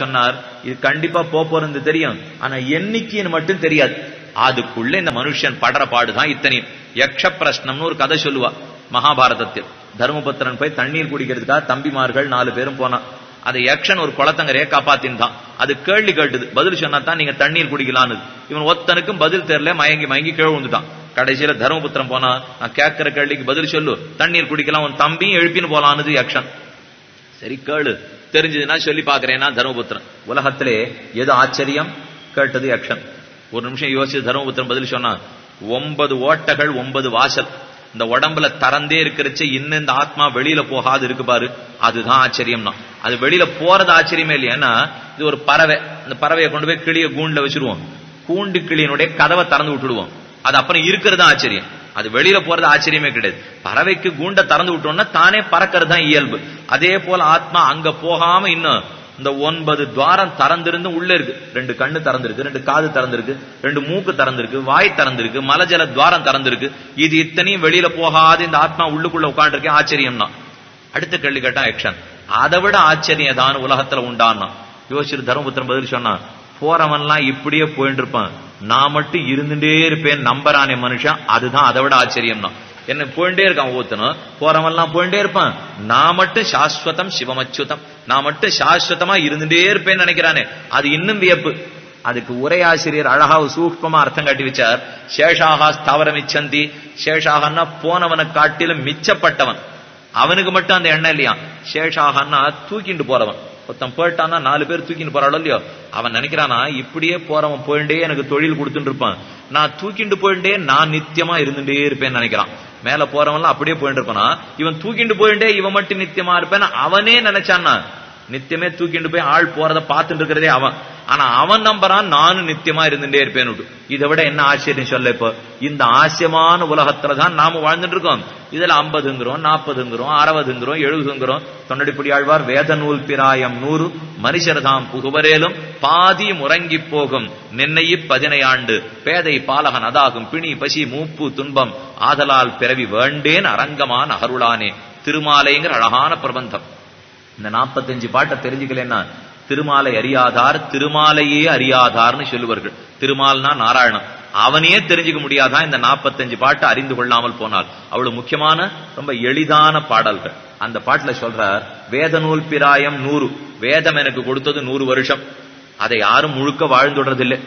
சொன்னார், இது கண்டிப்பா போறது தெரியும், ஆனா எண்ணிக்கைன்னு மட்டும் தெரியாது. அதுக்குள்ள இந்த மனுஷன் படுற பாடுதான் இத்தனையும். யக்ஷ பிரஷ்னம்னு ஒரு கதை சொல்லுவா மகாபாரதத்தில். தர்மபுத்திரன் போய் தண்ணீர் குடிக்கிறதுக்காக தம்பிமார்கள் 4 பேரும் போனான். அதை யக்ஷன் ஒரு குளத்தங்கரையை காப்பாத்தின்தான். அது கேள்வி கேட்டுது, பதில் சொன்னா தான் நீங்க தண்ணீர் குடிக்கலான்னு. இவன் ஒத்தனுக்கும் பதில் தெரியல, மயங்கி மயங்கி கீழே வந்துட்டான். கடைசியில தர்மபுத்திரன் போனா, நான் கேட்கிற கேள்விக்கு பதில் சொல்லு, தண்ணீர் குடிக்கலாம், உன் தம்பியும் எழுப்பின்னு போலான்னு யக்ஷன். சரி கேளு, தெரிஞ்சதுன்னா சொல்லி பாக்குறேன்னா தர்மபுத்திரன். உலகத்திலே எது ஆச்சரியம் கேட்டது யக்ஷன். ஒரு நிமிஷம் யோசிச்சு தர்மபுத்திரன் பதில் சொன்னா, 9 ஓட்டைகள் 9 வாசல், இந்த உடம்புல தரந்தே இருக்கிறச்சு, இன்னும் இந்த ஆத்மா வெளியில போகாது இருக்கு பாரு, அதுதான் ஆச்சரியம்னா. அது வெளியில போறது ஆச்சரியமே இல்லையா. ஏன்னா இது ஒரு பறவை, இந்த பறவையை கொண்டு போய் கிளிய கூண்டுல வச்சிருவோம், கூண்டு கிளியினுடைய கதவை திறந்து விட்டுடுவோம், அது அப்புறம் இருக்கிறது ஆச்சரியம். அது வெளியில போறது ஆச்சரியமே கிடையாது. பறவைக்கு கூண்டை திறந்து விட்டோம்னா தானே பறக்கிறது தான் இயல்பு. அதே போல ஆத்மா அங்க போகாம இன்னும் இந்த 9 துவாரம் திறந்திருந்து உள்ள இருக்கு. 2 கண்ணு திறந்திருக்கு, 2 காது திறந்திருக்கு, 2 மூக்கு திறந்திருக்கு, வாய் திறந்திருக்கு, மலஜல துவாரம் திறந்திருக்கு. இது இத்தனையும் வெளியில போகாது இந்த ஆத்மா உள்ளுக்குள்ள உட்காந்துருக்கேன், ஆச்சரியம் தான். அடுத்த கேள்வி கேட்டா யக்ஷன், அதை விட ஆச்சரியம் தான் உலகத்துல உண்டான்னா. யோசிச்சு தர்மபுத்திரன் பதில் சொன்னா, போறவன்லாம் இப்படியே போயிட்டு இருப்பான், நான் மட்டும் இருந்துட்டே இருப்பேன் நம்பரானே மனுஷன், அதுதான் அதை விட ஆச்சரியம் தான். என்ன போயிட்டே இருக்கான் ஒவ்வொருத்தனும், போறவன்லாம் போயிட்டே இருப்பான், நான் மட்டும் சாஸ்வதம் சிவமச்சுதம், நான் மட்டும் சாஸ்வதமா இருந்துட்டே இருப்பேன்னு நினைக்கிறானே, அது இன்னும் வியப்பு. அதுக்கு உரையாசிரியர் அழகா சூக்ஷ்மமா அர்த்தம் காட்டி வச்சார். சேஷாகா ஸ்தாவரம் இச்சந்தி, சேஷாகன்னா போனவனை காட்டிலும் மிச்சப்பட்டவன், அவனுக்கு மட்டும் அந்த எண்ணம் இல்லையா. சேஷாகன்னா தூக்கிட்டு போறவன், ஒருத்தன் போயிட்டான்னா 4 பேர் தூக்கிட்டு போறாளோ இல்லையோ, அவன் நினைக்கிறானா இப்படியே போறவன் போயிட்டே எனக்கு தொழில் கொடுத்துட்டு இருப்பான், நான் தூக்கிட்டு போயிட்டே நான் நித்தியமா இருந்துட்டே இருப்பேன்னு நினைக்கிறான். மேல போறவன்லாம் அப்படியே போயிட்டு இருப்பானா, இவன் தூக்கிட்டு போயிட்டே இவன் மட்டும் நித்தியமா இருப்பேன்னு அவனே நினைச்சான்னா, நித்தியமே தூக்கிட்டு போய் ஆள் போறத பார்த்துட்டு இருக்கிறதே அவன். ஆனா அவன் நம்பறான் நானும் நித்தியமா இருந்துட்டே இருப்பேன்னு. இதை விட என்ன ஆச்சரியம் சொல்ல. இப்போ இந்த ஆச்சரியமான உலகத்துலதான் நாம வாழ்ந்துட்டு இருக்கோம். இதுல 50ங்கிறோம், 40ங்கிறோம், 60ங்கிறோம், 70ங்கிறோம். தொண்டடிப்படி ஆழ்வார் வேத நூல் பிராயம் 100 மனுஷர்தாம் புகுவரேலும் பாதி முறங்கி போகும் நின்னையி 15 ஆண்டு பேதை பாலகன் அதாகும் பிணி பசி மூப்பு துன்பம் ஆதலால் பிறவி வேண்டேன் அரங்கமான அருளானே. திருமாலைங்கிற அழகான பிரபந்தம். இந்த 45 பாட்டை தெரிஞ்சுக்கலன்னா திருமாலை அறியாதார் திருமாலையே அறியாதார்னு சொல்லுவார்கள். திருமால்னா நாராயணன், அவனையே தெரிஞ்சுக்க முடியாதான் இந்த 45 பாட்டை அறிந்து கொள்ளாமல் போனால். அவ்வளவு முக்கியமான ரொம்ப எளிதான பாடல்கள். அந்த பாட்டுல சொல்றார், வேத நூல் பிராயம் 100, வேதம் எனக்கு கொடுத்தது 100 வருஷம், அதை யாரும் முழுக்க வாழ்ந்துடுறதில்லை.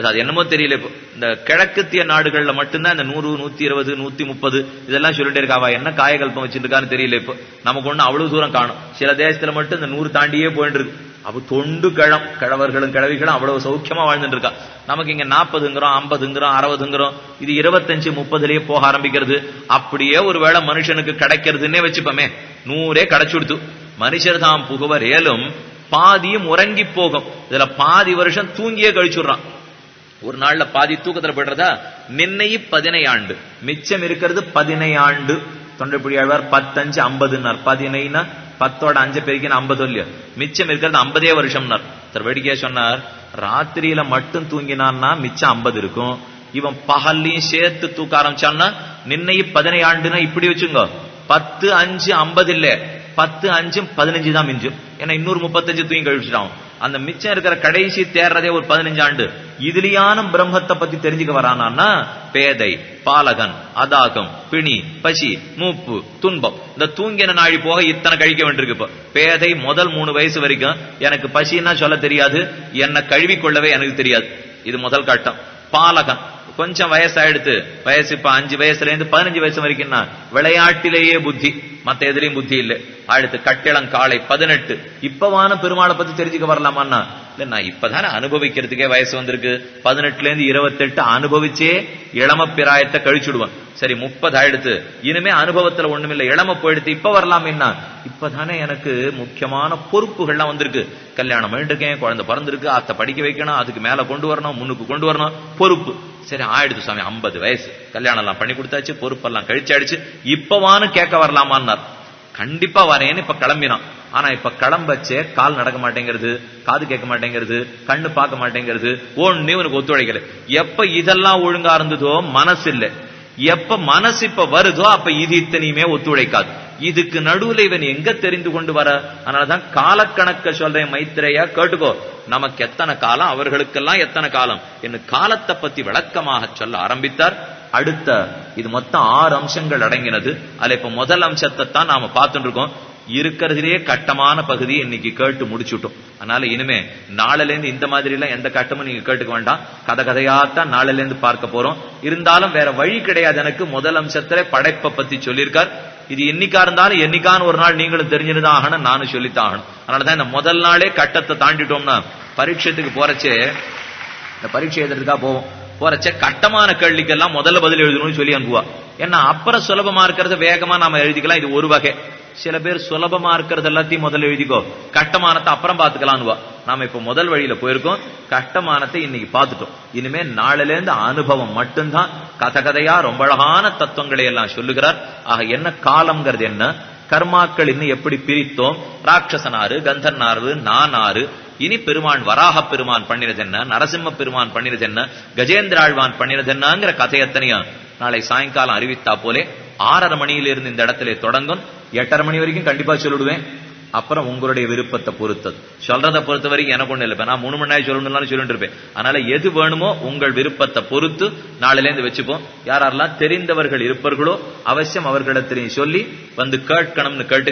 அது என்னமோ தெரியல. இப்போ இந்த கிழக்கத்திய நாடுகள்ல மட்டும்தான் இந்த 100, 120, 130 இதெல்லாம் சொல்லிட்டே இருக்காவா, என்ன காயகல்பம் வச்சிருக்கான்னு தெரியல. இப்போ நமக்கு ஒண்ணு அவ்வளவு தூரம் காணும். சில தேசத்துல மட்டும் இந்த 100 தாண்டியே போயிட்டு இருக்கு. அப்ப தொண்டு கிழவர்களும் கிழவிகளும் அவ்வளவு சௌக்கியமா வாழ்ந்துட்டு இருக்கா. நமக்கு இங்க 40ங்கிறோம், 50ங்கிறோம், 60ங்கிறோம், இது 25, 30லயே போக ஆரம்பிக்கிறது. அப்படியே ஒரு வேளை மனுஷனுக்கு கிடைக்கிறதுன்னே வச்சுப்போமே, 100 கிடைச்சுடுத்து. மனுஷர் தாம் புகுவர் ஏலும் பாதியும் உறங்கி போகும். இதுல பாதி வருஷம் தூங்கியே கழிச்சுடுறான். ஒரு நாள்ல பாதி தூக்கத்துல போயிடுறதா. நின்னையி 15 ஆண்டு, மிச்சம் இருக்கிறது 15 ஆண்டு. தொண்டைப்பிடி ஆழ்வார் 10, 5, 50ன்னார். 15னா 10ஓட 5 பெருக்கி 50 இல்லையா, மிச்சம் இருக்கிறது 50 வருஷம்னார். வேடிக்கையா சொன்னார், ராத்திரியில மட்டும் தூங்கினான்னா மிச்சம் 50 இருக்கும். இவன் பகல்லையும் சேர்த்து தூக்க ஆரம்பிச்சான்னா நின்னையி 15 ஆண்டுன்னா இப்படி வச்சுங்க, 10, 5, 50 இல்ல, 10, 5, 15 தான் மிஞ்சும். ஏன்னா இன்னொரு 35 தூங்கி கழிச்சுட்டான். அந்த மிச்சம் இருக்கிற கடைசி தேர்றதே ஒரு 15 ஆண்டு. இதுலயான பிரம்மத்தை பத்தி தெரிஞ்சுக்க வரானா, பேதை பாலகன் அதாகம் பிணி பசி மூப்பு துன்பம், இந்த தூங்கின நாழி போக இத்தனை கழிக்க வேண்டியிருக்கு. இப்ப பேதை முதல் 3 வயசு வரைக்கும் எனக்கு பசின்னா சொல்ல தெரியாது, என்னை கழுவி கொள்ளவே எனக்கு தெரியாது, இது முதல் கட்டம். பாலகன் கொஞ்சம் வயசாயிடுத்து, வயசு இப்ப 5 வயசுல இருந்து 15 வயசு வரைக்கும்னா விளையாட்டிலேயே புத்தி, மத்த எதுலயும் புத்தி இல்லை. அடுத்து கட்டிளங்காலை 18, இப்பவான பெருமாளை பத்தி தெரிஞ்சுக்க வரலாமான்னா, இல்ல நான் இப்பதானே அனுபவிக்கிறதுக்கே வயசு வந்திருக்கு, 18ல இருந்து 28 அனுபவிச்சே இளம பிராயத்தை கழிச்சுடுவான். சரி 30 ஆயிடுத்து, இனிமே அனுபவத்துல ஒண்ணுமில்லை, இளம போயிடுத்து, இப்ப வரலாமேன்னா, இப்பதானே எனக்கு முக்கியமான பொறுப்புகள்லாம் வந்திருக்கு, கல்யாணம் பண்ணிருக்கேன், குழந்தை பிறந்திருக்கு, அத்தை படிக்க வைக்கணும், அதுக்கு மேல கொண்டு வரணும், முன்னுக்கு கொண்டு வரணும், பொறுப்பு. சரி ஆயிடுத்து சாமி 50 வயசு, கல்யாணம் எல்லாம் பண்ணி கொடுத்தாச்சு, பொறுப்பெல்லாம் கழிச்சாயிடுச்சு, இப்பவான்னு கேட்க வரலாமான்னார். கண்டிப்பா வரேன்னு இப்ப கிளம்பினான். ஆனா இப்ப கிளம்பச்சே கால் நடக்க மாட்டேங்கிறது, காது கேட்க மாட்டேங்கிறது, கண்ணு பார்க்க மாட்டேங்கிறது, ஒண்ணு உனக்கு ஒத்துழைக்கல. எப்ப இதெல்லாம் ஒழுங்கா இருந்ததோ மனசு இல்லை, எப்ப மனசு இப்ப வருதோ அப்ப இது இத்தனையுமே ஒத்துழைக்காது. இதுக்கு நடுவுல இவன் எங்க தெரிந்து கொண்டு வர? அதனாலதான் காலக்கணக்க சொல்றேன் மைத்ரேயா, கேட்டுக்கோ. நமக்கு எத்தனை காலம், அவர்களுக்கெல்லாம் எத்தனை காலம் என்று காலத்தை பத்தி விளக்கமாக சொல்ல ஆரம்பித்தார். அடுத்த இது மொத்தம் 6 அம்சங்கள் அடங்கினது. அதுல இப்ப முதல் அம்சத்தை தான் நாம பார்த்துட்டு இருக்கோம். இருக்கிறதுலே கட்டமான பகுதியை இன்னைக்கு கேட்டு முடிச்சுட்டோம். அதனால இனிமே நாளிலேருந்து இந்த மாதிரி எல்லாம் எந்த கட்டமும் நீங்க கேட்டுக்க வேண்டாம். கதையாத்தான் நாளிலேருந்து பார்க்க போறோம். இருந்தாலும் வேற வழி கிடையாது. எனக்கு முதல் அம்சத்துல படைப்பை பத்தி சொல்லியிருக்கார். இது என்னைக்கா இருந்தாலும் என்னைக்கான ஒரு நாள் நீங்களும் தெரிஞ்சுதான் ஆகணும், நானும் சொல்லித்தான் ஆகணும். அதனாலதான் இந்த முதல் நாளே கட்டத்தை தாண்டிட்டோம்னா பரீட்சத்துக்கு போறச்சே, இந்த பரீட்சை எழுதுறதுக்காக போறச்ச கட்டமான கேள்விக்கெல்லாம் முதல்ல பதில் எழுதணும்னு சொல்லி அனுப்புவா. ஏன்னா அப்புறம் சுலபமா இருக்கிறத வேகமா நாம எழுதிக்கலாம். இது ஒரு வகை. சில பேர் சுலபமா இருக்கிறது எல்லாத்தையும் முதல்ல எழுதிக்கோ, கட்டமானத்தை அப்புறம் பாத்துக்கலாம்னுவா. நாம இப்ப முதல் வழியில போயிருக்கோம். கட்டமானத்தை இன்னைக்கு பார்த்துட்டோம். இனிமே நாளில இருந்து அனுபவம் மட்டும்தான். கதையா ரொம்ப அழகான தத்துவங்களை எல்லாம் சொல்லுகிறார். ஆக என்ன காலம்ங்கிறது என்ன, கர்மாக்கள் இன்னும் எப்படி பிரித்தோம், ராட்சசனாரு, கந்தர்னாரு, நானாரு, இனி பெருமான் வராக பெருமான் பண்ணினது என்ன, நரசிம்ம பெருமான் பண்ணினது என்ன, கஜேந்திராழ்வான் பண்ணினது என்னங்கிற கதையத்தனையும் நாளை சாயங்காலம் அறிவித்தா போலே 6:30 மணியிலிருந்து இந்த இடத்துல தொடங்கும். 8:30 மணி வரைக்கும் கண்டிப்பா சொல்லிடுவேன். அப்புறம் உங்களுடைய விருப்பத்தை பொறுத்தது. சொல்றதை பொறுத்த வரைக்கும் எனக்கு ஒண்ணு இல்லை. நான் 3 மணி நேரம் சொல்லணும்னு சொல்லிட்டு இருப்பேன். அதனால எது வேணுமோ உங்கள் விருப்பத்தை பொறுத்து நாளிலேருந்து வச்சுப்போம். யாரெல்லாம் தெரிந்தவர்கள் இருப்பார்களோ அவசியம் அவர்களிடத்திலையும் சொல்லி வந்து கேட்கணும்னு கேட்டு